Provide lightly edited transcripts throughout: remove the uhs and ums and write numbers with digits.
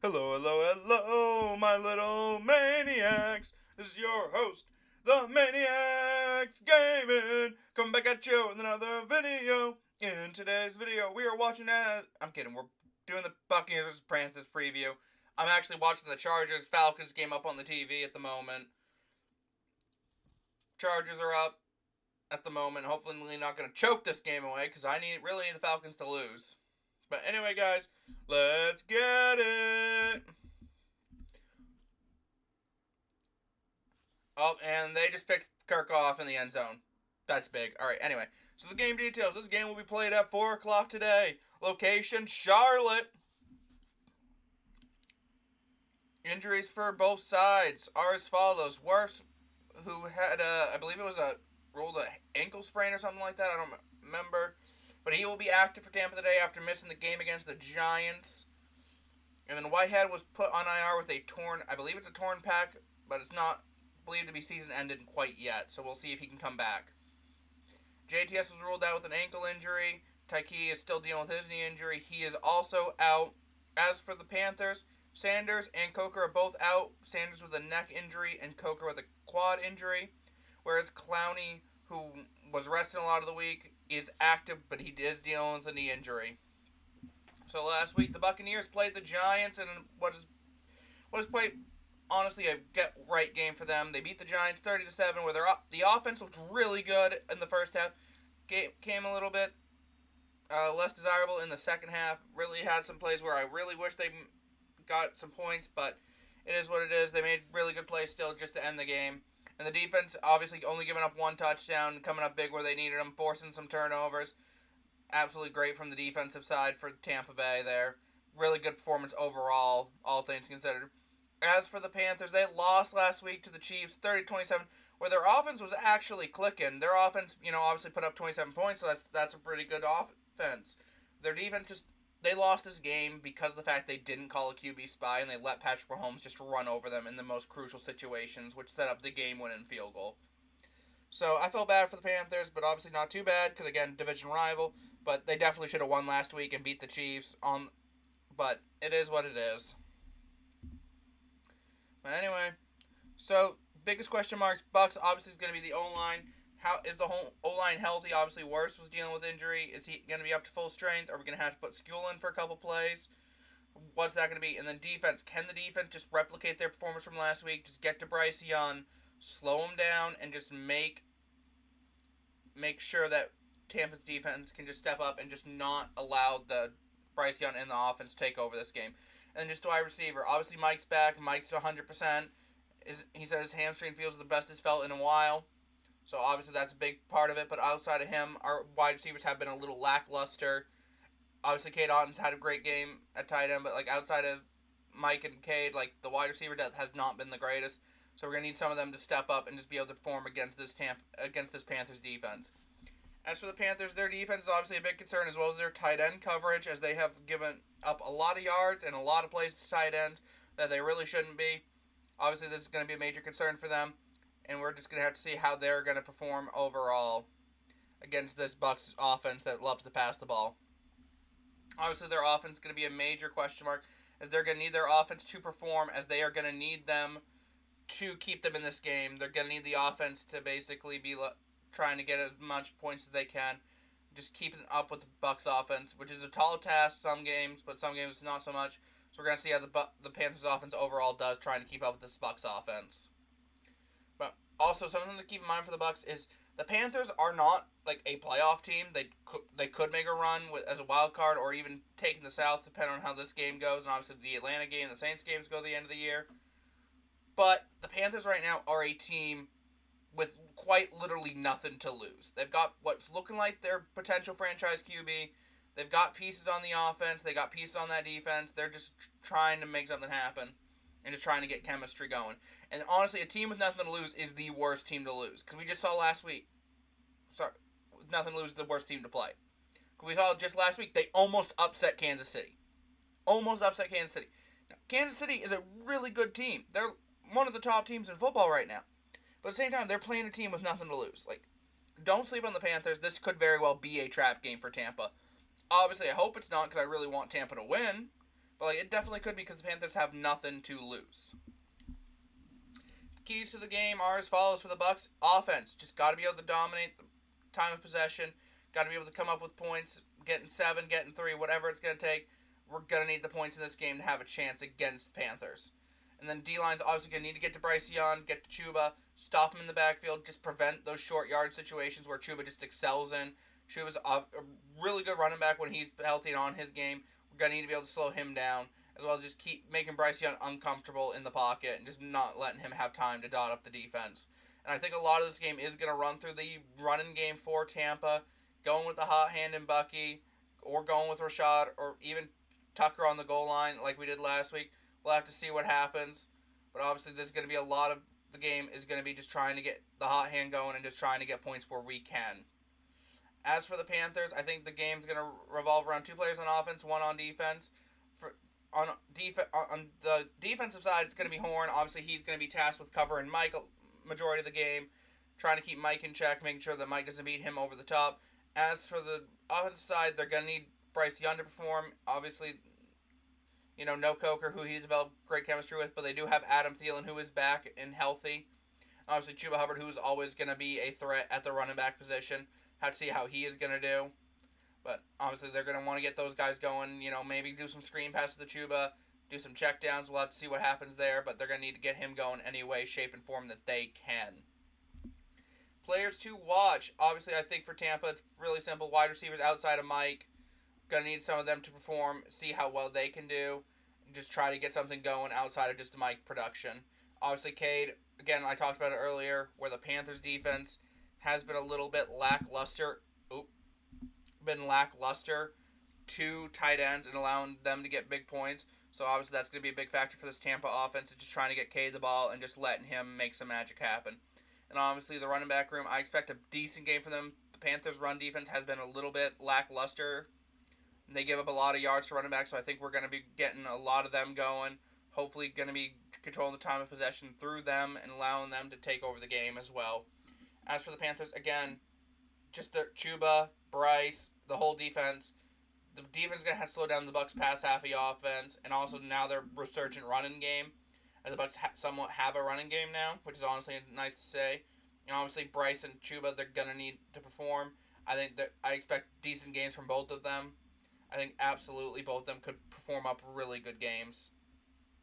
Hello, hello, hello, my little maniacs. This is your host, the Maniacs Gaming. Coming back at you with another video. In today's video, we are watching I'm kidding, we're doing the Buccaneers vs. Panthers preview. I'm actually watching the Chargers Falcons game up on the TV at the moment. Chargers are up at the moment. Hopefully, we're not going to choke this game away because I really need the Falcons to lose. But anyway, guys, let's get it. Oh, and they just picked Kirk off in the end zone. That's big. All right, anyway. So the game details. This game will be played at 4 o'clock today. Location, Charlotte. Injuries for both sides are as follows. Worse, who had I believe it was rolled an ankle sprain or something like that. I don't remember. But he will be active for Tampa today after missing the game against the Giants. And then Whitehead was put on IR with a torn, I believe it's a torn pec, but it's not believed to be season ended quite yet. So we'll see if he can come back. JTS was ruled out with an ankle injury. Tyke is still dealing with his knee injury. He is also out. As for the Panthers, Sanders and Coker are both out. Sanders with a neck injury and Coker with a quad injury. Whereas Clowney, who was resting a lot of the week, is active, but he is dealing with a knee injury. So last week, the Buccaneers played the Giants in what is quite honestly a get-right game for them. They beat the Giants 30-7, where the offense looked really good in the first half. Came a little bit less desirable in the second half. Really had some plays where I really wish they got some points, but it is what it is. They made really good plays still just to end the game. And the defense obviously only giving up one touchdown, coming up big where they needed them, forcing some turnovers. Absolutely great from the defensive side for Tampa Bay there. Really good performance overall, all things considered. As for the Panthers, they lost last week to the Chiefs 30-27, where their offense was actually clicking. Their offense, obviously put up 27 points, so that's a pretty good offense. Their defense they lost this game because of the fact they didn't call a QB spy and they let Patrick Mahomes just run over them in the most crucial situations, which set up the game-winning field goal. So I felt bad for the Panthers, but obviously not too bad because, again, division rival. But they definitely should have won last week and beat the Chiefs. But it is what it is. But anyway, so biggest question marks. Bucks obviously is going to be the O-line. How is the whole O-line healthy? Obviously, Worst was dealing with injury. Is he going to be up to full strength? Are we going to have to put Skule in for a couple plays? What's that going to be? And then defense. Can the defense just replicate their performance from last week? Just get to Bryce Young, slow him down, and just make sure that Tampa's defense can just step up and just not allow the Bryce Young and the offense to take over this game. And just wide receiver. Obviously, Mike's back. Mike's 100%. He said his hamstring feels the best it's felt in a while. So obviously that's a big part of it. But outside of him, our wide receivers have been a little lackluster. Obviously, Cade Otton's had a great game at tight end. But outside of Mike and Cade, the wide receiver depth has not been the greatest. So we're going to need some of them to step up and just be able to perform against this Panthers defense. As for the Panthers, their defense is obviously a big concern, as well as their tight end coverage, as they have given up a lot of yards and a lot of plays to tight ends that they really shouldn't be. Obviously, this is going to be a major concern for them, and we're just going to have to see how they're going to perform overall against this Bucs offense that loves to pass the ball. Obviously, their offense is going to be a major question mark, as they're going to need their offense to perform, as they are going to need them to keep them in this game. They're going to need the offense to basically be trying to get as much points as they can, just keeping up with the Bucs offense, which is a tall task some games, but some games not so much. So we're going to see how the Panthers offense overall does trying to keep up with this Bucs offense. Also, something to keep in mind for the Bucs is the Panthers are not a playoff team. They could make a run as a wild card or even taking the South, depending on how this game goes. And obviously, the Atlanta game and the Saints games go at the end of the year. But the Panthers right now are a team with quite literally nothing to lose. They've got what's looking like their potential franchise QB. They've got pieces on the offense. They got pieces on that defense. They're just trying to make something happen and just trying to get chemistry going. And honestly, a team with nothing to lose is the worst team to lose. Because we just saw last week. Nothing to lose is the worst team to play. Because we saw just last week, they almost upset Kansas City. Now, Kansas City is a really good team. They're one of the top teams in football right now. But at the same time, they're playing a team with nothing to lose. Don't sleep on the Panthers. This could very well be a trap game for Tampa. Obviously, I hope it's not because I really want Tampa to win. But like it definitely could because the Panthers have nothing to lose. Keys to the game are as follows for the Bucks. Offense, just got to be able to dominate the time of possession. Got to be able to come up with points, getting 7, getting 3, whatever it's going to take. We're going to need the points in this game to have a chance against the Panthers. And then D-line's obviously going to need to get to Bryce Young, get to Chuba, stop him in the backfield, just prevent those short yard situations where Chuba just excels in. Chuba's a really good running back when he's healthy and on his game. We're going to need to be able to slow him down, as well as just keep making Bryce Young uncomfortable in the pocket and just not letting him have time to dot up the defense. And I think a lot of this game is going to run through the running game for Tampa, going with the hot hand in Bucky, or going with Rashad, or even Tucker on the goal line like we did last week. We'll have to see what happens. But obviously there's going to be a lot of the game is going to be just trying to get the hot hand going and just trying to get points where we can. As for the Panthers, I think the game's going to revolve around 2 players on offense, 1 on defense. On the defensive side, it's going to be Horn. Obviously, he's going to be tasked with covering Mike majority of the game, trying to keep Mike in check, making sure that Mike doesn't beat him over the top. As for the offensive side, they're going to need Bryce Young to perform. Obviously, no Coker, who he developed great chemistry with, but they do have Adam Thielen, who is back and healthy. Obviously, Chuba Hubbard, who's always going to be a threat at the running back position. Have to see how he is going to do. But obviously, they're going to want to get those guys going. Maybe do some screen passes to Chuba, do some checkdowns. We'll have to see what happens there, but they're going to need to get him going any way, shape, and form that they can. Players to watch. Obviously, I think for Tampa, it's really simple. Wide receivers outside of Mike. Going to need some of them to perform, see how well they can do, and just try to get something going outside of just the Mike production. Obviously, Cade, again, I talked about it earlier, where the Panthers defense has been a little bit lackluster. To tight ends and allowing them to get big points. So obviously that's going to be a big factor for this Tampa offense. It's just trying to get Cade the ball and just letting him make some magic happen. And obviously the running back room, I expect a decent game for them. The Panthers' run defense has been a little bit lackluster. They give up a lot of yards to running back, so I think we're going to be getting a lot of them going. Hopefully going to be controlling the time of possession through them and allowing them to take over the game as well. As for the Panthers, again, just the Chuba, Bryce, the whole defense. The defense is going to have to slow down the Bucs' pass half of the offense, and also now their resurgent running game. As the Bucs somewhat have a running game now, which is honestly nice to say. And obviously Bryce and Chuba, they're going to need to perform. I expect decent games from both of them. I think absolutely both of them could perform up really good games.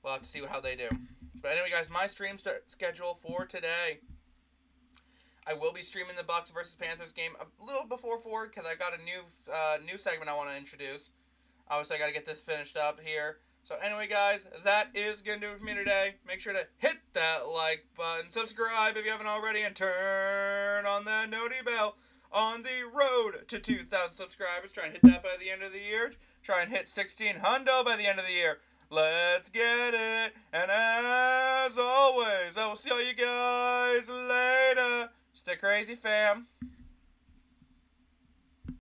We'll have to see how they do. But anyway, guys, my stream schedule for today. I will be streaming the Bucs versus Panthers game a little before 4 because I got a new segment I want to introduce. Obviously, I got to get this finished up here. So anyway, guys, that is going to do it for me today. Make sure to hit that like button, subscribe if you haven't already, and turn on that noti bell. On the road to 2,000 subscribers. Try and hit that by the end of the year. Try and hit 1,600 by the end of the year. Let's get it. And as always, I will see all you guys later. Stay crazy, fam.